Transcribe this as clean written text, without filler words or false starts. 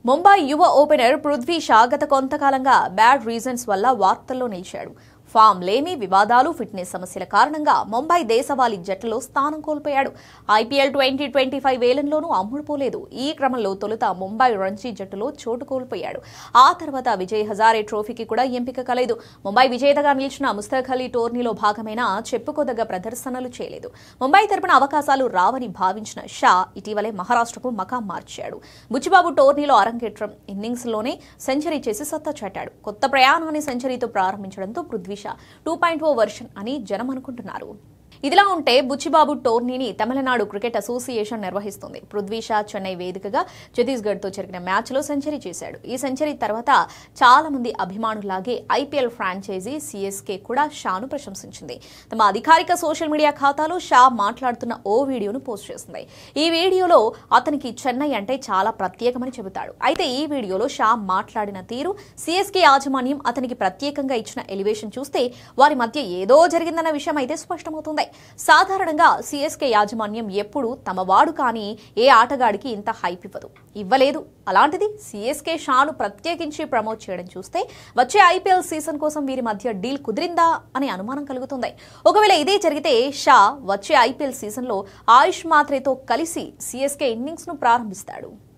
ముంబై యువ ఓపెనర్ పృథ్వీ షా గత కొంతకాలంగా బ్యాడ్ రీజన్స్ వల్ల వార్తల్లో నిలిచాడు. ఫామ్ లేమి, వివాదాలు, ఫిట్నెస్ సమస్యల కారణంగా ముంబై దేశవాళీ జట్టులో స్థానం కోల్పోయాడు. ఐపీఎల్ 2025 వేలంలోనూ అమ్ముడుపోలేదు. ఈ క్రమంలో తొలుత ముంబై రంజీ జట్టులో చోటు కోల్పోయాడు. ఆ తర్వాత విజయ్ హజారే ట్రోఫీకి కూడా ఎంపిక కాలేదు. ముంబై విజేతగా నిలిచిన ముస్తక్ అలీ టోర్నీలో భాగమైన చెప్పుకోదగ్గ ప్రదర్శనలు చేయలేదు. ముంబై తరపున అవకాశాలు రావని భావించిన షా ఇటీవలే మహారాష్ట్రకు మకాం మార్చాడు. బుచ్చిబాబు టోర్నీలో అరంగేట్రం ఇన్నింగ్స్లోనే సెంచరీ చేసి సత్తా చాటాడు. కొత్త ప్రయాణాన్ని సెంచరీతో ప్రారంభించడంతో పృథ్వీ 2.0 వర్షన్ అని జనం అనుకుంటున్నారు. ఇదిలా ఉంటే బుచ్చిబాబు టోర్నీని తమిళనాడు క్రికెట్ అసోసియేషన్ నిర్వహిస్తుంది. పృథ్వీ షా చెన్నై వేదికగా ఛత్తీస్గఢ్తో జరిగిన మ్యాచ్లో సెంచరీ చేశాడు. ఈ సెంచరీ తర్వాత చాలా మంది అభిమానులాగే ఐపీఎల్ ఫ్రాంచైజీ సిఎస్కే కూడా షాను ప్రశంసించింది. తమ అధికారిక సోషల్ మీడియా ఖాతాలో షా మాట్లాడుతున్న ఓ వీడియోను పోస్ట్ చేసింది. ఈ వీడియోలో అతనికి చెన్నై అంటే చాలా ప్రత్యేకమని చెబుతాడు. అయితే ఈ వీడియోలో షా మాట్లాడిన తీరు, సిఎస్కే యాజమాన్యం అతనికి ప్రత్యేకంగా ఇచ్చిన ఎలివేషన్ చూస్తే వారి మధ్య ఏదో జరిగిందన్న విషయం అయితే స్పష్టమవుతుంది. సాధారణంగా సిఎస్కే యాజమాన్యం ఎప్పుడు తమ వాడు కానీ ఏ ఆటగాడికి ఇంత హైప్ ఇవ్వలేదు. అలాంటిది సిఎస్కే షాను ప్రత్యేకించి ప్రమోట్ చేయడం చూస్తే వచ్చే ఐపీఎల్ సీజన్ కోసం వీరి మధ్య డీల్ కుదిరిందా అనే అనుమానం కలుగుతుంది. ఒకవేళ ఇదే జరిగితే షా వచ్చే ఐపీఎల్ సీజన్లో ఆయుష్ మాత్రేతో కలిసి సిఎస్కే ఇన్నింగ్స్ ను ప్రారంభిస్తాడు.